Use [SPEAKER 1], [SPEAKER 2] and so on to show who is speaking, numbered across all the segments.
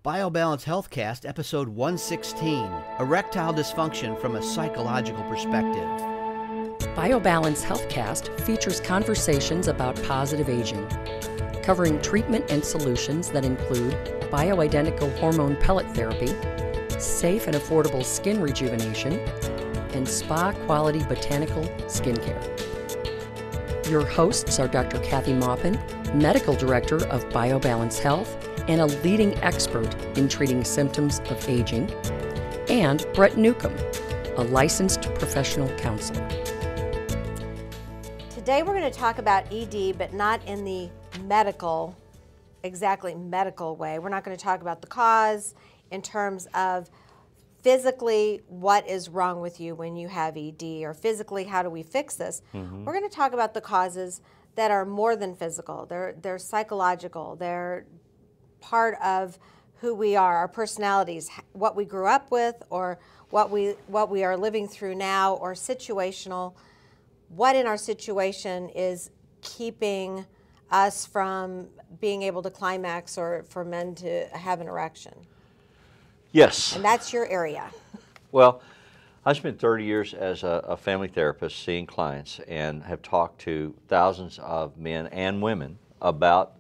[SPEAKER 1] BioBalance Healthcast, episode 116, Erectile Dysfunction from a Psychological Perspective.
[SPEAKER 2] BioBalance Healthcast features conversations about positive aging, covering treatment and solutions that include bioidentical hormone pellet therapy, safe and affordable skin rejuvenation, and spa-quality botanical skincare. Your hosts are Dr. Kathy Maupin, Medical Director of BioBalance Health and a leading expert in treating symptoms of aging, and Brett Newcomb, a licensed professional counselor.
[SPEAKER 3] Today we're going to talk about ED, but not in the exactly medical way. We're not going to talk about the cause in terms of physically what is wrong with you when you have ED, or physically how do we fix this. We're going to talk about the causes that are more than physical. They're psychological. They're part of who we are, our personalities, what we grew up with, or what we are living through now, or situational. What in our situation is keeping us from being able to climax, or for men to have an erection?
[SPEAKER 4] Yes.
[SPEAKER 3] And that's your area.
[SPEAKER 4] Well, I spent 30 years as a family therapist seeing clients, and have talked to thousands of men and women about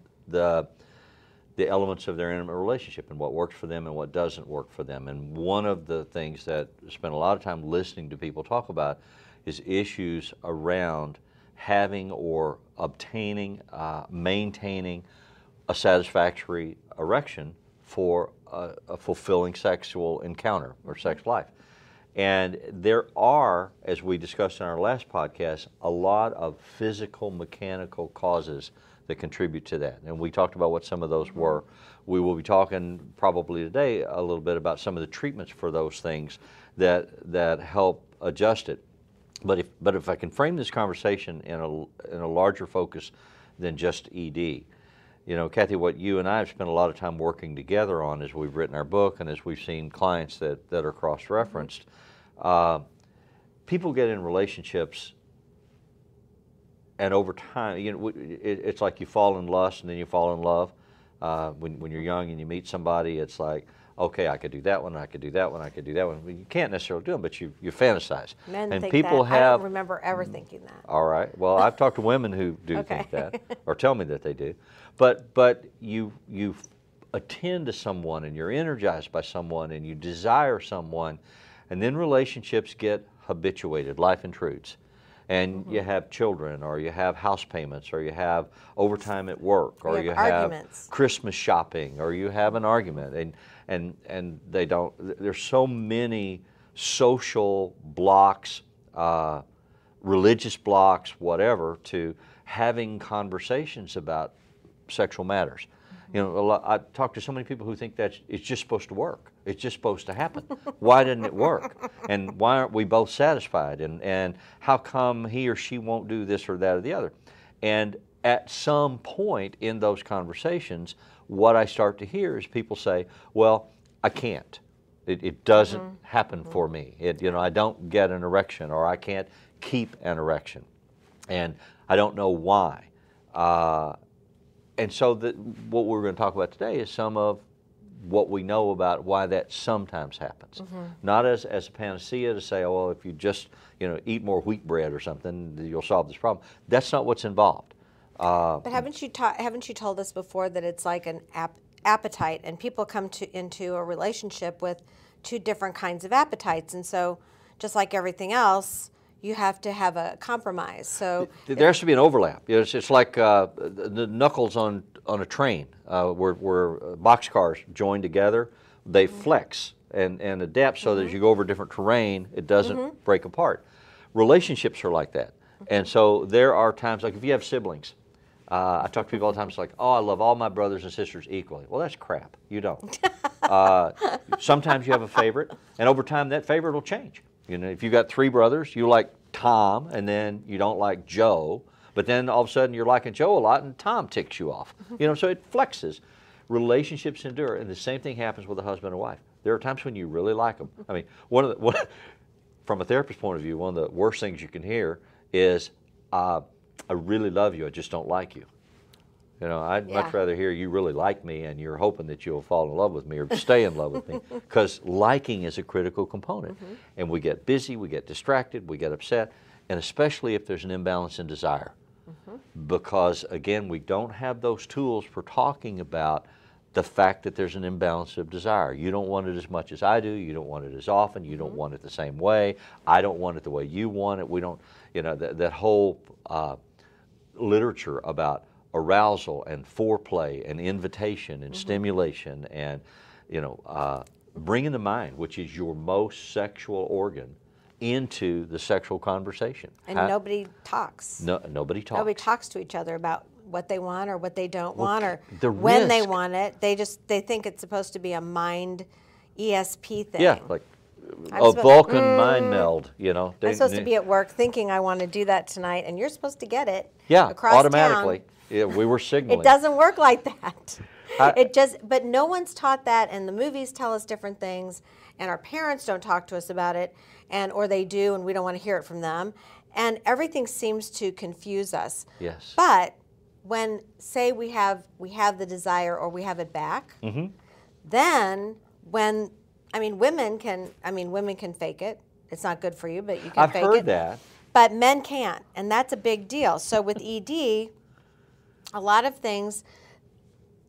[SPEAKER 4] the elements of their intimate relationship and what works for them and what doesn't work for them. And one of the things that I spend a lot of time listening to people talk about is issues around having or obtaining, maintaining a satisfactory erection for a fulfilling sexual encounter or sex life. And there are, as we discussed in our last podcast, a lot of physical, mechanical causes that contribute to that. And we talked about what some of those were. We will be talking probably today a little bit about some of the treatments for those things that help adjust it. But if I can frame this conversation in a larger focus than just ED, you know, Kathy, what you and I have spent a lot of time working together on as we've written our book and as we've seen clients that are cross-referenced, people get in relationships, and over time, you know, it's like you fall in lust and then you fall in love. When you're young and you meet somebody, it's like, okay, I could do that one, I could do that one, I could do that one. Well, you can't necessarily do them, but you fantasize.
[SPEAKER 3] Men
[SPEAKER 4] and
[SPEAKER 3] think
[SPEAKER 4] people
[SPEAKER 3] that.
[SPEAKER 4] have.
[SPEAKER 3] I don't remember ever thinking that.
[SPEAKER 4] All right. Well, I've talked to women who do think that, or tell me that they do. But you attend to someone, and you're energized by someone, and you desire someone, and then relationships get habituated. Life intrudes. And you have children, or you have house payments, or you have overtime at work, or you have Christmas shopping, or you have an argument, and they don't. There's so many social blocks, religious blocks, whatever, to having conversations about sexual matters. You know, I talk to so many people who think that it's just supposed to work. It's just supposed to happen. Why didn't it work? And why aren't we both satisfied? And how come he or she won't do this or that or the other? And at some point in those conversations, what I start to hear is people say, well, I can't. It doesn't happen for me. You know, I don't get an erection, or I can't keep an erection. And I don't know why. And so what we're going to talk about today is some of what we know about why that sometimes happens. Not as a panacea to say, oh, well, if you just, you know, eat more wheat bread or something, you'll solve this problem. That's not what's involved.
[SPEAKER 3] But haven't you told us before that it's like an appetite, and people come into a relationship with two different kinds of appetites, and so just like everything else, you have to have a compromise. So
[SPEAKER 4] there has to be an overlap. It's like the knuckles on a train, where boxcars join together. They flex and adapt so that as you go over different terrain, it doesn't break apart. Relationships are like that. And so there are times, like if you have siblings, I talk to people all the time, it's like, oh, I love all my brothers and sisters equally. Well, that's crap. You don't. Sometimes you have a favorite, and over time that favorite will change. You know, if you've got three brothers, you like Tom, and then you don't like Joe, but then all of a sudden you're liking Joe a lot, and Tom ticks you off. You know, so it flexes. Relationships endure, and the same thing happens with a husband and wife. There are times when you really like them. I mean, from a therapist's point of view, one of the worst things you can hear is, I really love you, I just don't like you. You know, I'd much rather hear you really like me and you're hoping that you'll fall in love with me or stay in love with me, because liking is a critical component. And we get busy, we get distracted, we get upset, and especially if there's an imbalance in desire. Because, again, we don't have those tools for talking about the fact that there's an imbalance of desire. You don't want it as much as I do. You don't want it as often. You don't want it the same way. I don't want it the way you want it. We don't, you know, that whole literature about arousal and foreplay and invitation and stimulation and, you know, bringing the mind, which is your most sexual organ, into the sexual conversation.
[SPEAKER 3] And nobody talks.
[SPEAKER 4] Nobody talks.
[SPEAKER 3] Nobody talks to each other about what they want or what they don't want or when they want it. They think it's supposed to be a mind ESP thing.
[SPEAKER 4] Yeah, like a Vulcan mind meld, you know.
[SPEAKER 3] I'm supposed to be at work thinking I want to do that tonight, and you're supposed to get it across
[SPEAKER 4] automatically.
[SPEAKER 3] town.
[SPEAKER 4] Yeah, we were signaling.
[SPEAKER 3] It doesn't work like that. But no one's taught that, and the movies tell us different things, and our parents don't talk to us about it, or they do, and we don't want to hear it from them, and everything seems to confuse us.
[SPEAKER 4] Yes.
[SPEAKER 3] But when, say, we have the desire or we have it back, then when, women can fake it. It's not good for you, but you can fake it.
[SPEAKER 4] I've heard that.
[SPEAKER 3] But men can't, and that's a big deal. So with ED, a lot of things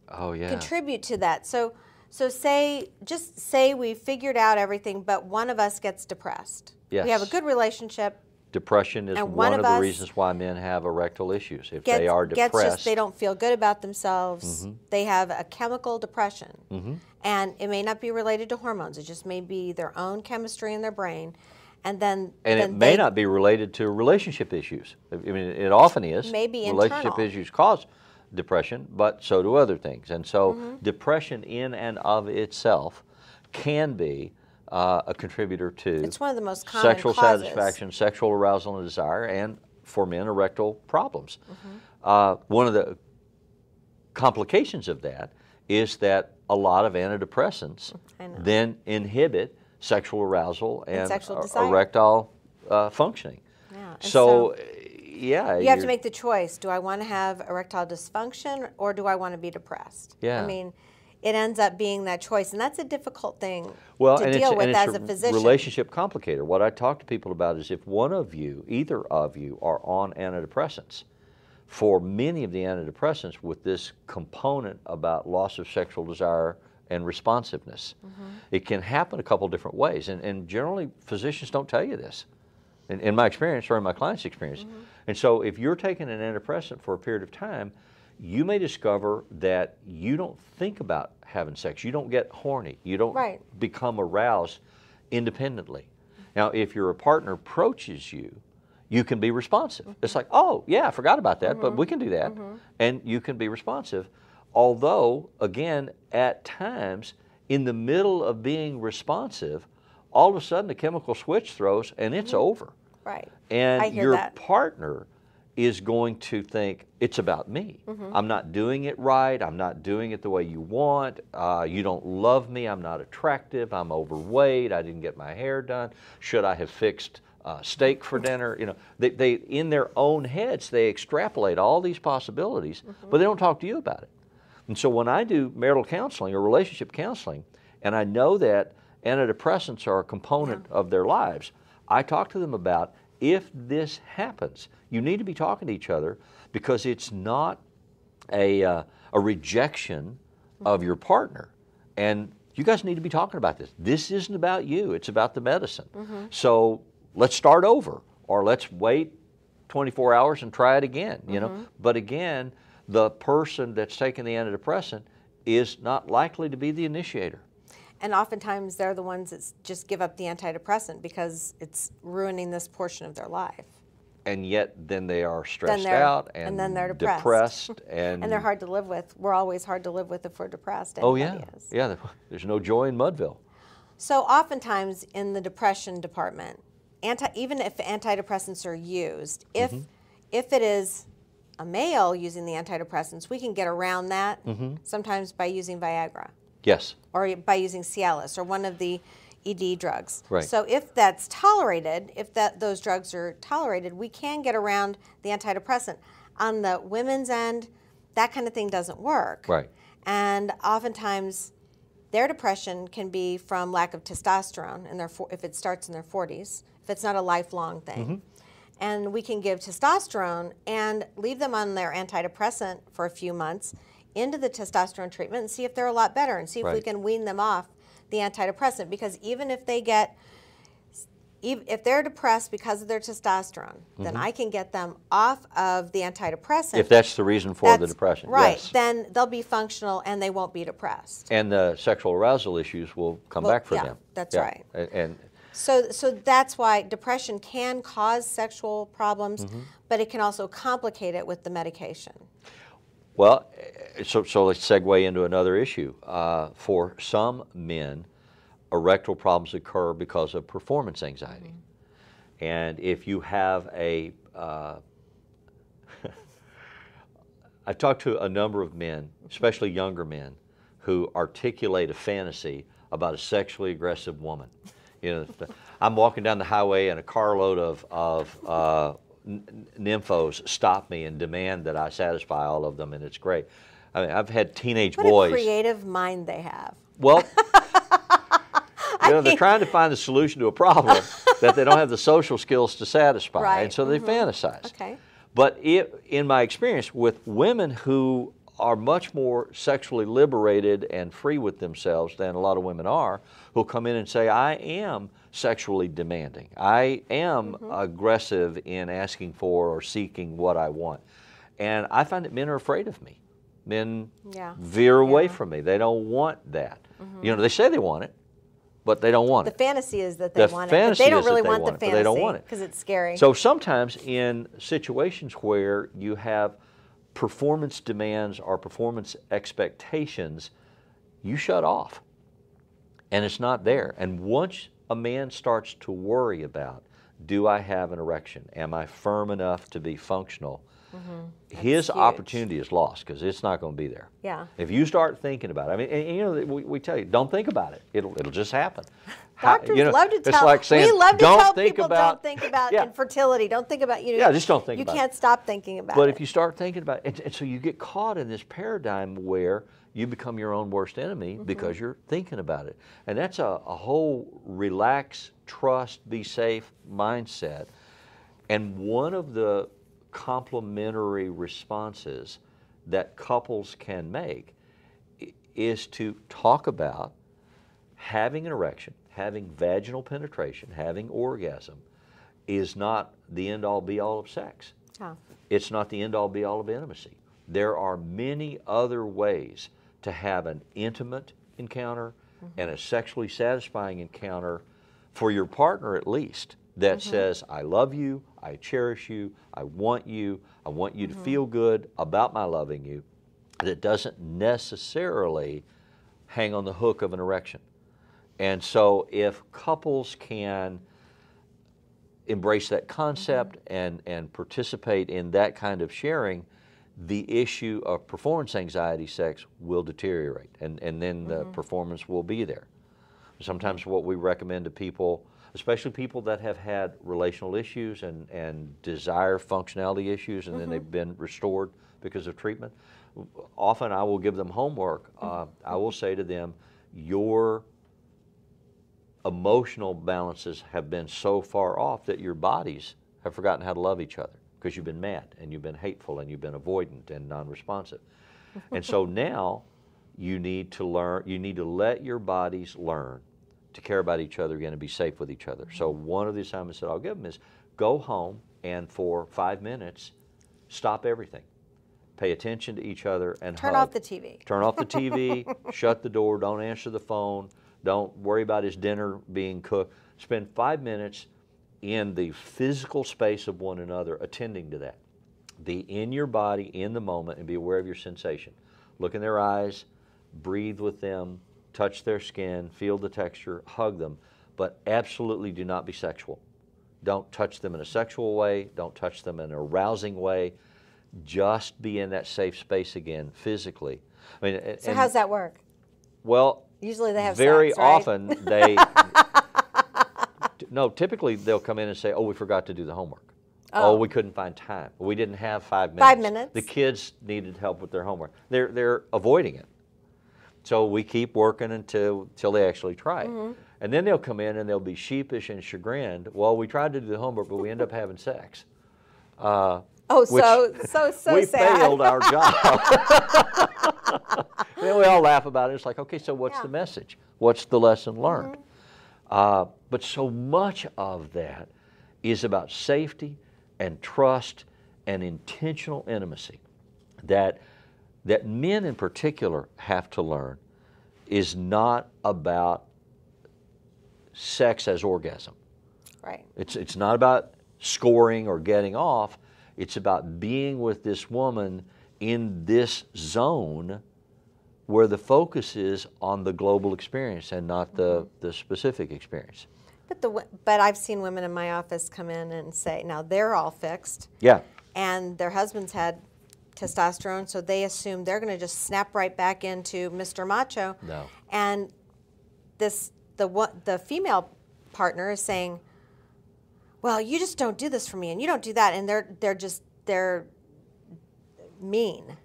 [SPEAKER 3] contribute to that. So say we figured out everything, but one of us gets depressed.
[SPEAKER 4] Yes.
[SPEAKER 3] We have a good relationship.
[SPEAKER 4] Depression is one of the reasons why men have erectile issues. If they are depressed,
[SPEAKER 3] they don't feel good about themselves. They have a chemical depression, and it may not be related to hormones. It just may be their own chemistry in their brain, and it may not be related to relationship issues. I mean, it often is. Maybe
[SPEAKER 4] relationship
[SPEAKER 3] internal.
[SPEAKER 4] issues cause depression, but so do other things. And so depression in and of itself can be a contributor to
[SPEAKER 3] it's one of the most common
[SPEAKER 4] sexual
[SPEAKER 3] causes.
[SPEAKER 4] satisfaction, sexual arousal and desire, and for men, erectile problems. One of the complications of that is that a lot of antidepressants then inhibit sexual arousal and
[SPEAKER 3] sexual desire.
[SPEAKER 4] erectile functioning.
[SPEAKER 3] Yeah.
[SPEAKER 4] So yeah.
[SPEAKER 3] You have to make the choice. Do I want to have erectile dysfunction or do I want to be depressed?
[SPEAKER 4] Yeah.
[SPEAKER 3] I mean, it ends up being that choice, and that's a difficult thing
[SPEAKER 4] to
[SPEAKER 3] deal with as a physician.
[SPEAKER 4] Relationship complicator. What I talk to people about is if one of you, either of you, are on antidepressants, for many of the antidepressants with this component about loss of sexual desire and responsiveness, it can happen a couple different ways, and generally physicians don't tell you this. In my experience, or in my client's experience. And so if you're taking an antidepressant for a period of time, you may discover that you don't think about having sex. You don't get horny. You don't become aroused independently. Now, if your partner approaches you, you can be responsive. It's like, oh, yeah, I forgot about that, but we can do that. And you can be responsive. Although, again, at times, in the middle of being responsive, all of a sudden the chemical switch throws and it's over.
[SPEAKER 3] Right.
[SPEAKER 4] And your partner is going to think, it's about me. I'm not doing it right. I'm not doing it the way you want. You don't love me. I'm not attractive. I'm overweight. I didn't get my hair done. Should I have fixed steak for dinner? You know, they in their own heads, they extrapolate all these possibilities, but they don't talk to you about it. And so when I do marital counseling or relationship counseling, and I know that antidepressants are a component of their lives, I talk to them about, if this happens, you need to be talking to each other, because it's not a rejection of your partner. And you guys need to be talking about this. This isn't about you. It's about the medicine. So let's start over, or let's wait 24 hours and try it again. You know. But again, the person that's taking the antidepressant is not likely to be the initiator.
[SPEAKER 3] And oftentimes they're the ones that just give up the antidepressant because it's ruining this portion of their life.
[SPEAKER 4] And yet then they are stressed out and
[SPEAKER 3] then they're
[SPEAKER 4] depressed. and
[SPEAKER 3] they're hard to live with. We're always hard to live with if we're depressed.
[SPEAKER 4] Anybody is. Yeah, there's no joy in Mudville.
[SPEAKER 3] So oftentimes in the depression department, even if antidepressants are used, if it is a male using the antidepressants, we can get around that sometimes by using Viagra.
[SPEAKER 4] Yes.
[SPEAKER 3] Or by using Cialis or one of the ED drugs.
[SPEAKER 4] Right.
[SPEAKER 3] So if that's tolerated, those drugs are tolerated, we can get around the antidepressant. On the women's end, that kind of thing doesn't work.
[SPEAKER 4] Right.
[SPEAKER 3] And oftentimes their depression can be from lack of testosterone in if it starts in their 40s, if it's not a lifelong thing. And we can give testosterone and leave them on their antidepressant for a few months into the testosterone treatment and see if they're a lot better and see if we can wean them off the antidepressant. Because even if they're depressed because of their testosterone, then I can get them off of the antidepressant.
[SPEAKER 4] If that's the reason for the depression.
[SPEAKER 3] Right.
[SPEAKER 4] Yes.
[SPEAKER 3] Then they'll be functional and they won't be depressed.
[SPEAKER 4] And the sexual arousal issues will come back for them.
[SPEAKER 3] That's right.
[SPEAKER 4] And
[SPEAKER 3] so that's why depression can cause sexual problems, but it can also complicate it with the medication.
[SPEAKER 4] well, so let's segue into another issue. For some men, erectile problems occur because of performance anxiety. And if you have I've talked to a number of men, especially younger men, who articulate a fantasy about a sexually aggressive woman. You know, I'm walking down the highway and a carload of nymphos stop me and demand that I satisfy all of them, and it's great. I mean, I've had teenage boys.
[SPEAKER 3] What a creative mind they have.
[SPEAKER 4] Well, you know, they're trying to find the solution to a problem that they don't have the social skills to satisfy,
[SPEAKER 3] Right.
[SPEAKER 4] and so they fantasize.
[SPEAKER 3] Okay.
[SPEAKER 4] But in my experience with women who are much more sexually liberated and free with themselves than a lot of women are, who come in and say, I am sexually demanding. I am aggressive in asking for or seeking what I want. And I find that men are afraid of me. Men veer away from me. They don't want that. You know, they say they want it, but they don't want it.
[SPEAKER 3] The fantasy is that they want it, but
[SPEAKER 4] fantasy
[SPEAKER 3] they don't
[SPEAKER 4] is that
[SPEAKER 3] really
[SPEAKER 4] they
[SPEAKER 3] want the
[SPEAKER 4] want it, but they don't want
[SPEAKER 3] fantasy
[SPEAKER 4] it.
[SPEAKER 3] because it's scary.
[SPEAKER 4] So sometimes in situations where you have performance demands or performance expectations, you shut off. And it's not there. And once a man starts to worry about, do I have an erection? Am I firm enough to be functional? His
[SPEAKER 3] huge.
[SPEAKER 4] opportunity is lost because it's not going to be there.
[SPEAKER 3] Yeah.
[SPEAKER 4] If you start thinking about it, I mean, and you know, we tell you, don't think about it. It'll just happen.
[SPEAKER 3] Doctors
[SPEAKER 4] You know,
[SPEAKER 3] love to
[SPEAKER 4] it's
[SPEAKER 3] tell.
[SPEAKER 4] like saying,
[SPEAKER 3] we love to
[SPEAKER 4] don't
[SPEAKER 3] tell
[SPEAKER 4] think
[SPEAKER 3] people
[SPEAKER 4] about,
[SPEAKER 3] don't think about
[SPEAKER 4] Yeah.
[SPEAKER 3] infertility. Don't think about
[SPEAKER 4] Yeah, just don't think
[SPEAKER 3] you
[SPEAKER 4] about it.
[SPEAKER 3] can't stop thinking about
[SPEAKER 4] But
[SPEAKER 3] it.
[SPEAKER 4] if you start thinking about it, and so you get caught in this paradigm where you become your own worst enemy because you're thinking about it. And that's a whole relax, trust, be safe mindset. And one of the complementary responses that couples can make is to talk about having an erection, having vaginal penetration, having orgasm is not the end-all be-all of sex.
[SPEAKER 3] Oh.
[SPEAKER 4] It's not the end-all be-all of intimacy. There are many other ways to have an intimate encounter and a sexually satisfying encounter for your partner at least that says, I love you, I cherish you, I want you to feel good about my loving you, that doesn't necessarily hang on the hook of an erection. And so if couples can embrace that concept and participate in that kind of sharing, the issue of performance anxiety sex will deteriorate, and then the performance will be there. Sometimes what we recommend to people, especially people that have had relational issues and desire functionality issues, and then they've been restored because of treatment, often I will give them homework. I will say to them, your emotional balances have been so far off that your bodies have forgotten how to love each other because you've been mad and you've been hateful and you've been avoidant and non-responsive. And so now you need to learn, you need to let your bodies learn to care about each other again and be safe with each other. So one of the assignments that I'll give them is go home and for 5 minutes, stop everything. Pay attention to each other and
[SPEAKER 3] Turn
[SPEAKER 4] hug.
[SPEAKER 3] off the TV.
[SPEAKER 4] Turn off the TV, shut the door, don't answer the phone, don't worry about his dinner being cooked. Spend 5 minutes in the physical space of one another attending to that. Be in your body, in the moment, and be aware of your sensation. Look in their eyes, breathe with them, touch their skin, feel the texture, hug them, but absolutely do not be sexual. Don't touch them in a sexual way, don't touch them in an arousing way. Just be in that safe space again, physically. I mean,
[SPEAKER 3] So how's that work?
[SPEAKER 4] Well,
[SPEAKER 3] Usually they have
[SPEAKER 4] very
[SPEAKER 3] sex, right?
[SPEAKER 4] often they, no, typically they'll come in and say, oh, we forgot to do the homework. Oh, we couldn't find time. We didn't have 5 minutes.
[SPEAKER 3] 5 minutes.
[SPEAKER 4] The kids needed help with their homework. They're avoiding it. So we keep working until they actually try it. And then they'll come in and they'll be sheepish and chagrined. Well, we tried to do the homework, but we end up having sex.
[SPEAKER 3] So
[SPEAKER 4] We
[SPEAKER 3] sad.
[SPEAKER 4] failed our job. And then we all laugh about it. It's like, okay, so what's the message? What's the lesson learned? But so much of that is about safety and trust and intentional intimacy that men in particular have to learn is not about sex as orgasm.
[SPEAKER 3] Right.
[SPEAKER 4] It's not about scoring or getting off. It's about being with this woman in this zone where the focus is on the global experience and not the specific experience.
[SPEAKER 3] But I've seen women in my office come in and say, now they're all fixed.
[SPEAKER 4] Yeah.
[SPEAKER 3] And their husbands had testosterone, so they assume they're going to just snap right back into Mr. Macho.
[SPEAKER 4] No.
[SPEAKER 3] And the female partner is saying, well, you just don't do this for me, and you don't do that, and they're mean.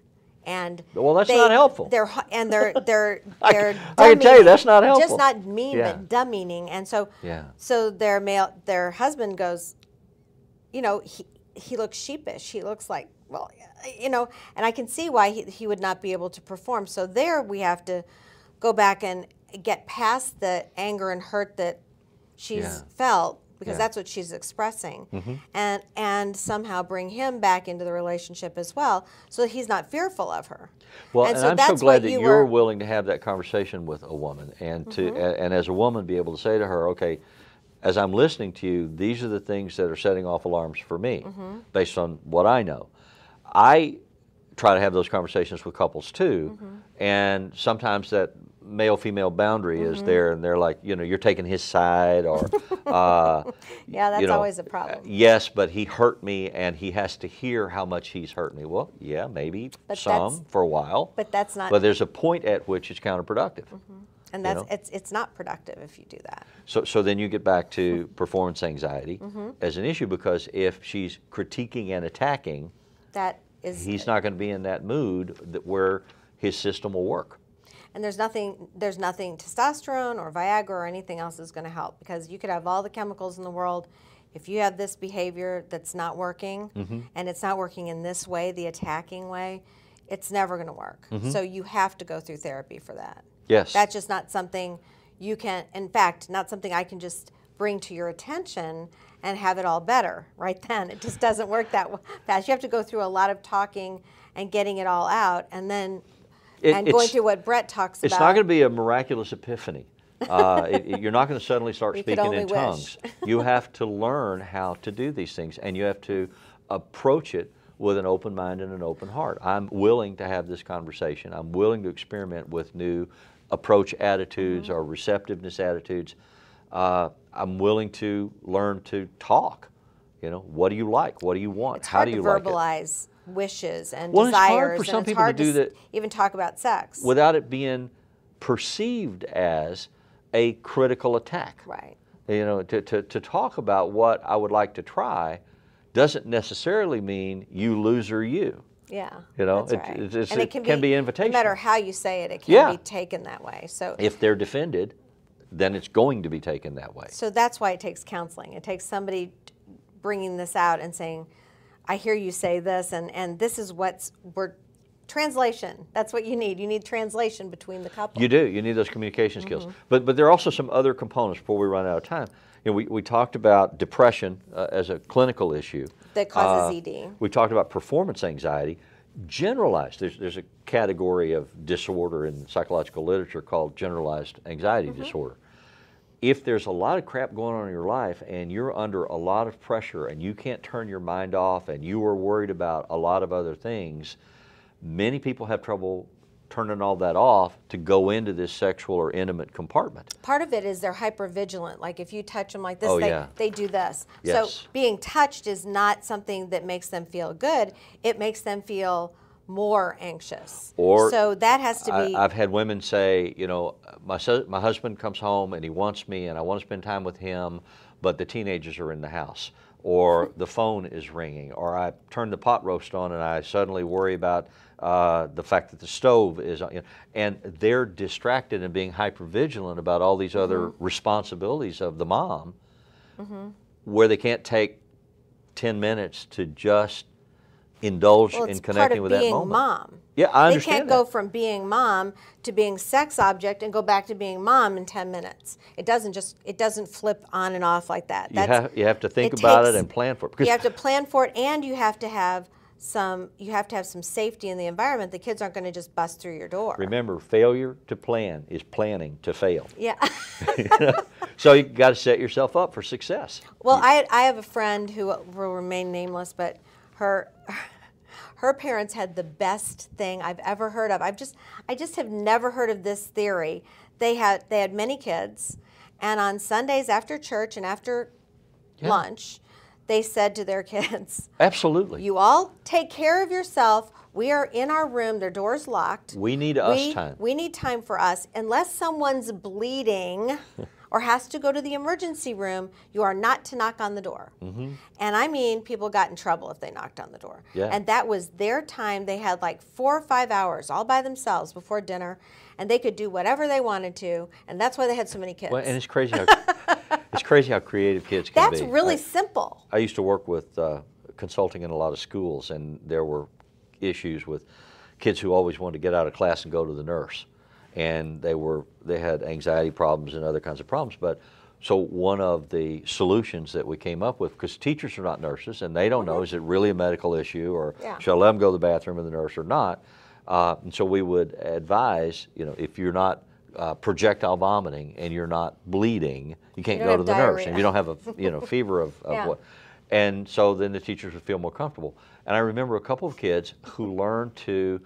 [SPEAKER 3] And
[SPEAKER 4] well, that's not helpful.
[SPEAKER 3] They're
[SPEAKER 4] I can tell you that's not helpful.
[SPEAKER 3] Just not mean, but demeaning. And so, so their husband goes, you know, he looks sheepish. He looks like, well, you know, and I can see why he would not be able to perform. So there we have to go back and get past the anger and hurt that she's felt, because that's what she's expressing, and somehow bring him back into the relationship as well, so that he's not fearful of her.
[SPEAKER 4] Well,
[SPEAKER 3] and
[SPEAKER 4] and
[SPEAKER 3] so
[SPEAKER 4] I'm so glad that you're willing to have that conversation with a woman, and and as a woman be able to say to her, okay, as I'm listening to you, these are the things that are setting off alarms for me, based on what I know. I try to have those conversations with couples too, and sometimes that male-female boundary is there, and they're like, you know, you're taking his side, or
[SPEAKER 3] yeah, that's
[SPEAKER 4] you know,
[SPEAKER 3] always a problem.
[SPEAKER 4] Yes, but he hurt me, and he has to hear how much he's hurt me. Well, yeah, maybe some for a while,
[SPEAKER 3] but that's not.
[SPEAKER 4] But there's a point at which it's counterproductive,
[SPEAKER 3] and that's it's not productive if you do that.
[SPEAKER 4] So then you get back to performance anxiety as an issue, because if she's critiquing and attacking, he's not going to be in that mood where his system will work.
[SPEAKER 3] And there's nothing testosterone or Viagra or anything else is going to help, because you could have all the chemicals in the world. If you have this behavior that's not working, and it's not working in this way, the attacking way, it's never going to work. So you have to go through therapy for that.
[SPEAKER 4] Yes.
[SPEAKER 3] That's just not something you can, in fact, not something I can just bring to your attention and have it all better right then. It just doesn't work that fast. You have to go through a lot of talking and getting it all out, and then going through what Brett talks about.
[SPEAKER 4] It's not going to be a miraculous epiphany. You're not going to suddenly start speaking in tongues. You have to learn how to do these things, and you have to approach it with an open mind and an open heart. I'm willing to have this conversation. I'm willing to experiment with new approach attitudes or receptiveness attitudes. I'm willing to learn to talk. You know, what do you like? What do you want? How do you like it?
[SPEAKER 3] It's hard to verbalize wishes and
[SPEAKER 4] well,
[SPEAKER 3] desires.
[SPEAKER 4] It's hard for some people to do that
[SPEAKER 3] even talk about sex
[SPEAKER 4] without it being perceived as a critical attack.
[SPEAKER 3] Right.
[SPEAKER 4] You know, to talk about what I would like to try doesn't necessarily mean you loser you.
[SPEAKER 3] Yeah.
[SPEAKER 4] You know,
[SPEAKER 3] that's right.
[SPEAKER 4] it can be invitational.
[SPEAKER 3] No matter how you say it, it can be taken that way. So
[SPEAKER 4] if they're defended, then it's going to be taken that way.
[SPEAKER 3] So that's why it takes counseling. It takes somebody bringing this out and saying, I hear you say this, and this is translation. That's what you need. You need translation between the couple.
[SPEAKER 4] You do. You need those communication skills. But there are also some other components before we run out of time. You know, we talked about depression as a clinical issue.
[SPEAKER 3] That causes ED.
[SPEAKER 4] We talked about performance anxiety. Generalized, there's a category of disorder in psychological literature called generalized anxiety disorder. If there's a lot of crap going on in your life and you're under a lot of pressure and you can't turn your mind off and you are worried about a lot of other things, many people have trouble turning all that off to go into this sexual or intimate compartment.
[SPEAKER 3] Part of it is they're hypervigilant. Like if you touch them like this, they do this.
[SPEAKER 4] Yes.
[SPEAKER 3] So being touched is not something that makes them feel good. It makes them feel more anxious.
[SPEAKER 4] Or
[SPEAKER 3] so that has to be.
[SPEAKER 4] I've had women say, you know, my husband comes home and he wants me and I want to spend time with him, but the teenagers are in the house. or the phone is ringing, or I turn the pot roast on and I suddenly worry about the fact that the stove is on, and they're distracted and being hypervigilant about all these other responsibilities of the mom, where they can't take 10 minutes to just indulge in connecting with that moment.
[SPEAKER 3] Mom.
[SPEAKER 4] Yeah, I understand.
[SPEAKER 3] They can't go from being mom to being sex object and go back to being mom in 10 minutes. It doesn't flip on and off like that.
[SPEAKER 4] You have to think about it and plan for it.
[SPEAKER 3] You have to plan for it, and you have to have some safety in the environment. The kids aren't going to just bust through your door.
[SPEAKER 4] Remember, failure to plan is planning to fail.
[SPEAKER 3] Yeah.
[SPEAKER 4] So you got to set yourself up for success.
[SPEAKER 3] Well, I have a friend who will remain nameless, but her parents had the best thing I've ever heard of. I just have never heard of this theory. They had many kids, and on Sundays after church and after lunch, they said to their kids,
[SPEAKER 4] absolutely,
[SPEAKER 3] you all take care of yourself. We are in our room, their door's locked.
[SPEAKER 4] We need us time.
[SPEAKER 3] We need time for us. Unless someone's bleeding or has to go to the emergency room, you are not to knock on the door. And I mean, people got in trouble if they knocked on the door.
[SPEAKER 4] Yeah.
[SPEAKER 3] And that was their time. They had like 4 or 5 hours all by themselves before dinner, and they could do whatever they wanted to, and that's why they had so many kids.
[SPEAKER 4] Well, and it's crazy how creative kids can be.
[SPEAKER 3] That's really simple.
[SPEAKER 4] I used to work with consulting in a lot of schools, and there were issues with kids who always wanted to get out of class and go to the nurse, and they had anxiety problems and other kinds of problems. But so one of the solutions that we came up with, because teachers are not nurses and they don't know, is it really a medical issue, or should I let them go to the bathroom with the nurse or not? And so we would advise, if you're not projectile vomiting and you're not bleeding, you can't go to the nurse, and you don't have a fever of what. And so then the teachers would feel more comfortable. And I remember a couple of kids who learned to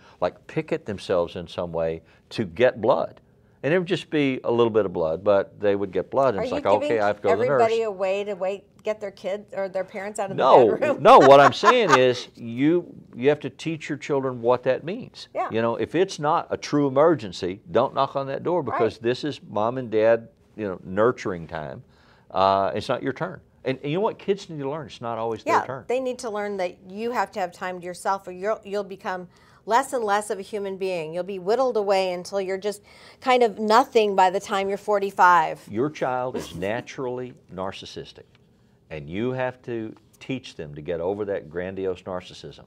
[SPEAKER 4] pick at themselves in some way to get blood. And it would just be a little bit of blood, but they would get blood. And it's like, okay, I have to go to the nurse.
[SPEAKER 3] Everybody a way to get their kids or their parents out of the bedroom?
[SPEAKER 4] No, what I'm saying is you have to teach your children what that means.
[SPEAKER 3] Yeah.
[SPEAKER 4] If it's not a true emergency, don't knock on that door, because this is mom and dad, nurturing time. It's not your turn. And you know what? Kids need to learn. It's not always their turn.
[SPEAKER 3] They need to learn that you have to have time to yourself, or you'll become less and less of a human being. You'll be whittled away until you're just kind of nothing by the time you're 45.
[SPEAKER 4] Your child is naturally narcissistic, and you have to teach them to get over that grandiose narcissism.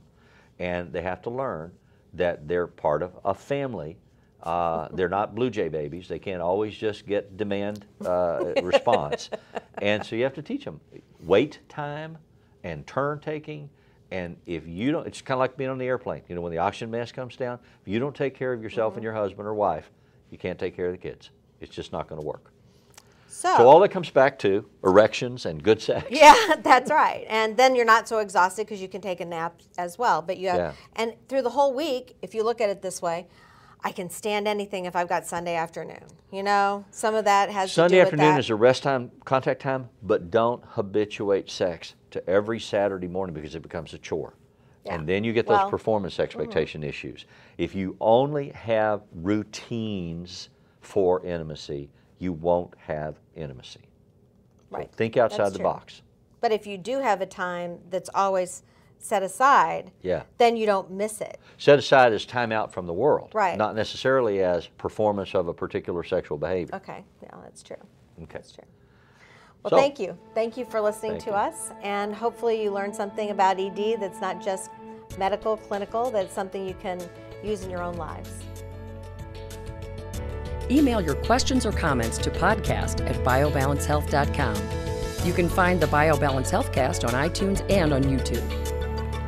[SPEAKER 4] And they have to learn that they're part of a family. They're not Blue Jay babies. They can't always just get demand response. And so you have to teach them wait time and turn taking. And if you don't, it's kind of like being on the airplane. When the oxygen mask comes down, if you don't take care of yourself and your husband or wife, you can't take care of the kids. It's just not going to work. So all that comes back to erections and good sex.
[SPEAKER 3] Yeah, that's right. And then you're not so exhausted because you can take a nap as well. But you have, and through the whole week, if you look at it this way, I can stand anything if I've got Sunday afternoon. Some of that has to do with that.
[SPEAKER 4] Sunday afternoon is a rest time, contact time, but don't habituate sex to every Saturday morning, because it becomes a chore. Yeah. And then you get those performance expectation issues. If you only have routines for intimacy, you won't have intimacy.
[SPEAKER 3] Right.
[SPEAKER 4] So think outside the box.
[SPEAKER 3] But if you do have a time that's always set aside, then you don't miss it.
[SPEAKER 4] Set aside as time out from the world,
[SPEAKER 3] right?
[SPEAKER 4] Not necessarily as performance of a particular sexual behavior.
[SPEAKER 3] Okay, no, that's true.
[SPEAKER 4] Okay.
[SPEAKER 3] That's true. Well, thank you. Thank you for listening to us, and hopefully you learned something about ED that's not just medical, clinical, that's something you can use in your own lives.
[SPEAKER 2] Email your questions or comments to podcast@biobalancehealth.com. You can find the BioBalance Healthcast on iTunes and on YouTube.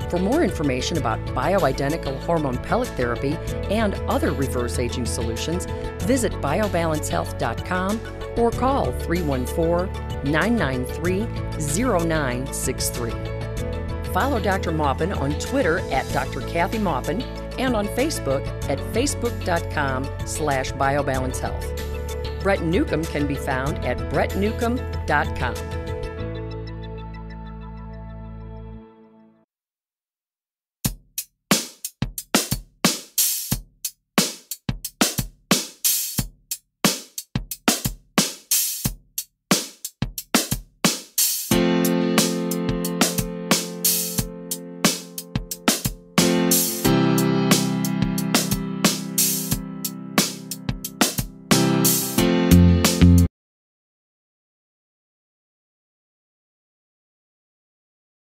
[SPEAKER 2] For more information about bioidentical hormone pellet therapy and other reverse aging solutions, visit biobalancehealth.com or call 314-993-0963. Follow Dr. Maupin on Twitter @Dr. Kathy Maupin and on Facebook at facebook.com/biobalancehealth. Brett Newcomb can be found at brettnewcomb.com.